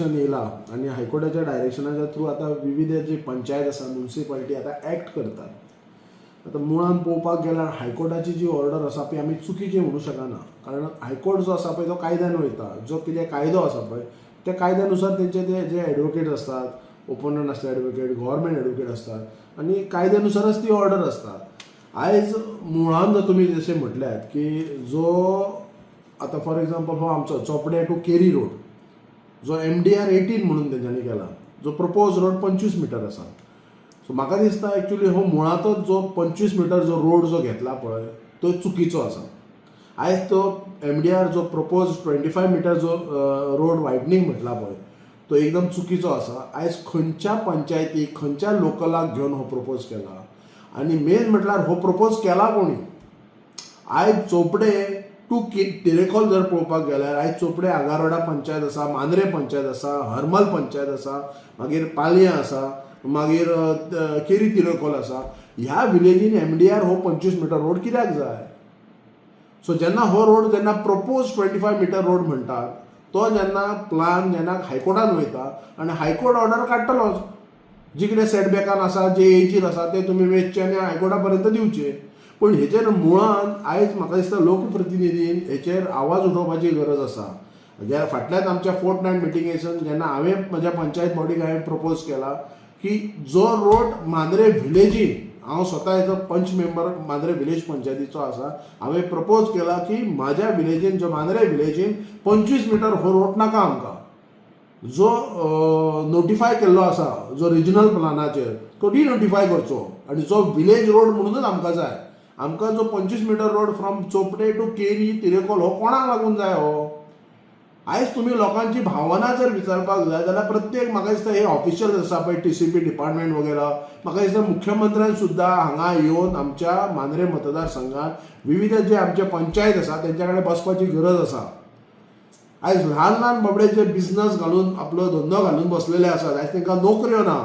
येयला आणि हायकोर्टाच्या डायरेक्शनाच्या थ्रू आता विविध जी पंचायत आसा म्युनिसिपालिटी आता ॲक्ट करतात. आता मुळान पळोवपाक गेल्यार हायकोर्टाची जी ऑर्डर आसा पळय आमी चुकीची म्हणू शकना, कारण हायकोर्ट जो आसा पळय तो कायद्यान वयता. जो कितें कायदो आसा पळय त्या कायद्यानुसार तेंचे जे एडवोकेट आसतात, ओपोनंट आसता एडवोकेट, गव्हर्मेंट एडवोकेट असतात आणि कायद्यानुसारच ती ऑर्डर आसता. आयज मुळान जर तुमी जशें म्हटल्यात की जो आता फॉर एक्झाम्पल हो आमचो चोपडे टू केरी रोड जो MDR 18 म्हणून तेंच्यांनी केला, जो प्रपोज रोड 25 मीटर आसा. सो म्हाका दिसता एक्चुअली हो मुळातच जो 25 मीटर जो रोड जो घेतला पळय तो चुकीचो आसा. आयज तो MDR जो प्रपोज 25 मीटर जो रोड वायडनींग म्हटला पळय तो एकदम चुकीचो आसा. आयज खंयच्या पंचायतीक खंयच्या लोकलाक घेवन हो प्रपोज केला आनी मेन म्हटल्यार हो प्रपोज केला कोणी. आयज चोपडे टू तिरेखोल जर पळोवपाक गेल्यार आयज चोपडे आगारोडा पंचायत आसा, मांद्रे पंचायत आसा, हरमल पंचायत आसा, मागीर पालयां आसा, मागीर केरी तिरेखोल आसा. ह्या विलेजीन MDR हो 25 मीटर रोड कित्याक जाय. सो जेन्ना हो रोड जेन्ना प्रपोज 25 मीटर रोड म्हणटात तो जेन्ना प्लान जेन्ना हायकोर्टान वयता आनी हायकोर्ट ऑर्डर काडटलोच. जी कितें सेटबॅकान आसा जे एजीर आसा ते तुमी वेचचे आनी हायकोर्टा पर्यंत दिवचे. पण हेचेर मुळान आयज म्हाका दिसता लोकप्रतिनिधीन हेचेर आवाज उठोवपाची गरज आसा. ज्या फाटल्याच आमच्या फोर्टनायट मिटिंगेसन जेन्ना हांवें म्हज्या पंचायत बॉडीक हांवें प्रपोज केला की जो रोड मांद्रे विलेजीन हांव स्वता एज अ पंच मेंबर मांद्रे विलेज पंचायतीचो आसा, हांवें प्रपोज केला की म्हाज्या विलेजीन जो मांद्रे विलेजीन 25 मीटर हो रोड नाका आमकां. जो नोटिफाय केल्लो आसा जो रिजनल प्लानाचेर तो डिनोटिफाय करचो आनी जो विलेज रोड म्हणूनच आमकां जाय. आमकां जो 25 metre road from Chopde to Keri Terekhol हो कोणाक लागून जाय हो. आयज तुमी लोकांची भावना जर विचारपाक जाय जाल्यार प्रत्येक म्हाका दिसता हे ऑफिशियल आसा पळय TCP डिपार्टमेंट वगैरे म्हाका दिसता मुख्यमंत्र्यान सुद्दां हांगा येवन आमच्या मांद्रे मतदारसंघात विविध जे आमचे पंचायत आसा तेंच्या कडेन बसपाची गरज आसा. आयज ल्हान ल्हान बाबडे जे बिझनस घालून आपलो धंदो घालून बसलेले आसात, आयज तांकां नोकऱ्यो ना,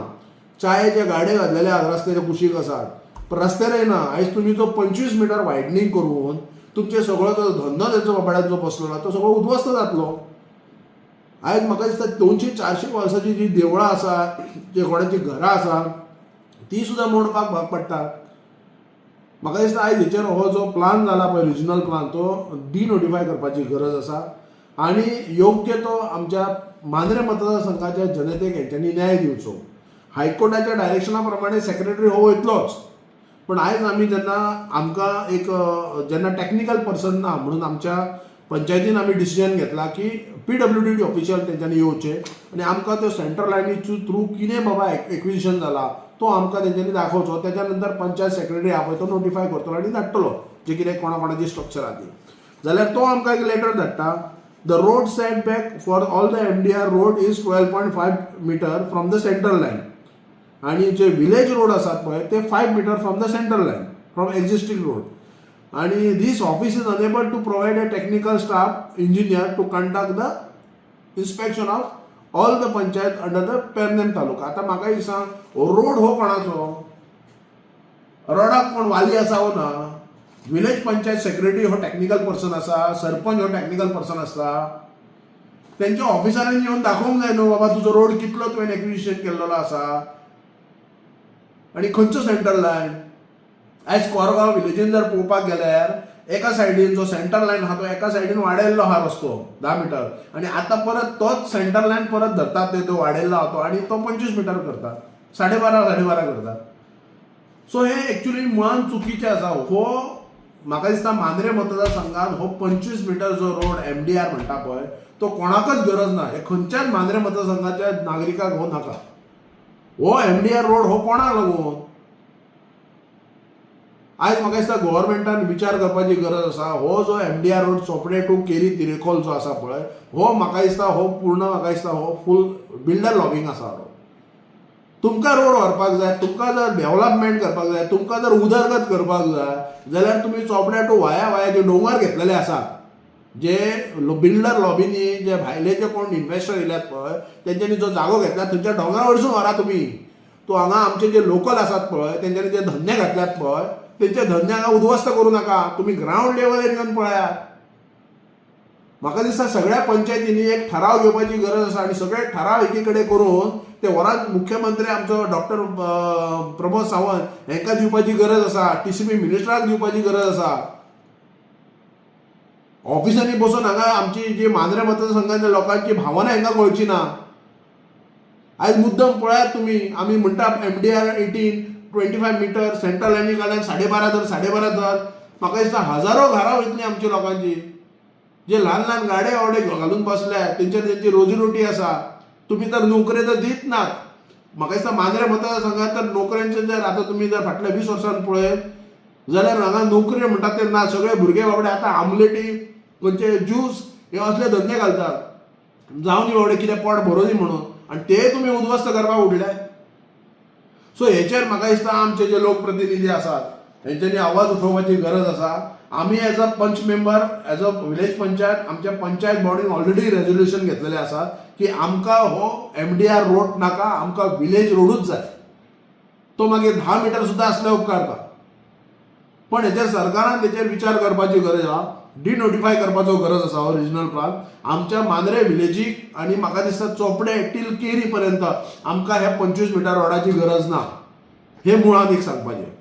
चायेचे गाडे घातलेले आसात, रस्त्याचे कुशीक आसात, पण रस्त्यार येना. आयज तुमी जो 25 मीटर वायडनींग करून तुमचे सगळो जो धंदो तेंचो बाबड्यान जो बसलेलो तो सगळो उद्ध्वस्त जातलो. आयज म्हाका दिसता 200-400 वर्सांची जी देवळां आसा, जे कोणाची घरां आसा ती सुद्दां मोडपाक भाग पडटात. म्हाका दिसता आयज हेचेर हो जो प्लान जाला पळय रिजनल प्लान तो डिनोटिफाय करपाची गरज आसा आनी योग्य तो आमच्या मांद्रे मतदारसंघाच्या जनतेक हेंच्यांनी न्याय दिवचो. हायकोर्टाच्या डायरेक्शना प्रमाणे सेक्रेटरी हो वयतलोच, पण आयज आमी जेन्ना आमकां एक जेन्ना टेक्निकल पर्सन ना म्हणून आमच्या पंचायतीन आमी डिसिजन घेतला की PWD ऑफिशियल तेंच्यांनी येवचे आनी आमकां त्यो सेंट्रल लायनीच्या थ्रू कितें बाबा एक्विजिशन जाला तो आमकां तेंच्यांनी दाखोवचो. तेच्या नंतर पंचायत सेक्रेटरी आहा पळय तो नोटिफाय करतलो आनी धाडटलो जे कितें कोणाची स्ट्रक्चर आहा ती. जाल्यार तो आमकां एक लेटर धाडटा. The road setback for all the MDR road is 12.5 meter from the central line. आणि जे विलेज रोड आसात पळय ते 5 metre from the central line from existing road. आणि this office is unable to provide a technical staff engineer to conduct the inspection of all the panchayat under the Pernem taluka. आता म्हाका एक सांग रोड हो कोणाचो. रोडाक कोण वाली आसा हो ना. विलेज पंचायत सेक्रेटरी हो टेक्निकल पर्सन आसा, सरपंच हो टेक्निकल पर्सन आसता. त्यांच्या ऑफिसरांनी येवन दाखोवंक जाय न्हू बाबा तुजो रोड कितलो तुवें एक्विजिशन केल्लो आसा आनी खंयचो सेंट्रल लायन. आयज कोरगांव विलेजीन जर पळोवपाक गेल्यार एका सायडीन जो सेंट्रल लायन आहा तो एका सायडीन वाडयल्लो आहा रस्तो 10 मीटर आनी आतां परत तोच सेंट्रल लायन परत धरतात तो वाडयल्लो आहा तो आनी तो 25 मीटर करतात, 12.5 करतात. सो हे एक्चुअली मुळान चुकीचें आसा. हो म्हाका दिसता मांद्रे मतदारसंघात हो 25 मीटर जो रोड MDR म्हणटा पळय तो कोणाकच गरज ना. हे खंयच्याच मांद्रे मतदारसंघाच्या नागरिकाक हो नाका. हो MDR रोड हो कोणाक लागून. आयज म्हाका दिसता गव्हर्मेंटान विचार करपाची गरज आसा. हो जो MDR road Chopde to Keri Terekhol जो आसा पळय हो म्हाका दिसता हो पूर्ण म्हाका दिसता हो फूल बिल्डर लॉबिंग आसा. तुमकां रोड व्हरपाक जाय, तुमकां जर डेव्हलपमेंट करपाक जाय, तुमकां जर उदरगत करपाक जाय जाल्यार तुमी चोपड्या टू वाया जे डोंगर घेतलेले आसात, जे बिल्डर लॉबीनी जे भायले जे कोण इन्व्हेस्टर येयल्यात पळय तेंच्यांनी जो जागो घेतला थंयच्या डोंगरा वयरसून व्हरा तुमी. तो हांगा आमचे जे लोकल आसात पळय तेंच्यांनी जे धंदे घातल्यात पळय तेंचे धंदे हांगा उद्ध्वस्त करूं नाका. तुमी ग्रावंड लेवल येवन पळयात. म्हाका दिसता सगळ्या पंचायतींनी एक ठराव घेवपाची गरज आसा आनी सगळे ठराव एकी कडेन करून ते वरांत मुख्यमंत्री आमचो डॉक्टर प्रमोद सावंत हांकां दिवपाची गरज आसा, TCP मिनिस्टराक दिवपाची गरज आसा. ऑफिसांनी बसून हांगा आमची जी मांद्रे मतदारसंघाच्या लोकांची भावना हांकां कळची ना. आयज मुद्दम पळयात तुमी, आमी म्हणटा MDR 18 25 मिटर सेंट्रल लायनी कडल्यान 12.5 धर. म्हाका दिसता हजारो घरां वयतलीं आमच्या लोकांची, जे ल्हान ल्हान गाडे आवडे घालून बसल्या, तेंची रोजीरोटी आसा. तुमी तर नोकऱ्यो तर दित नात. म्हाका दिसता मांद्रे मतदारसंघात तर नोकऱ्यांचे जर आतां तुमी जर फाटल्या 20 वर्सांत पळयत जाल्यार हांगा नोकऱ्यो म्हणटात ते ना. सगळे भुरगे बाबडे आतां आमलेटी, खंयचे ज्यूस हे असले धंदे घालतात. जावं न्ही बाबडे कितें पोट भरोनी म्हणून, आनी ते तुमी उद्ध्वस्त करपाक उडले. सो हेचेर म्हाका दिसता आमचे जे लोकप्रतिनिधी आसात हेंच्यांनी आवाज उठोवपाची गरज आसा. आमी एज अ पंच member, as a village panchayat, आमच्या पंचायत बॉडीन ऑलरेडी रेजोल्युशन घेतलेलें आसा की आमकां हो MDR रोड नाका, आमकां विलेज रोडूच जाय. तो मागीर 10 मिटर सुद्दां आसल्यार उपकारता. पण हेचेर सरकारान तेचेर विचार करपाची गरज आसा. डिनोटिफाय करपाचो गरज आसा हो रिजनल प्लान आमच्या मांद्रे विलेजीक. आनी म्हाका दिसता चोपडे टील केरी पर्यंत आमकां ह्या 25 मिटर रोडाची गरज ना. हे मुळान एक सांगपाचें.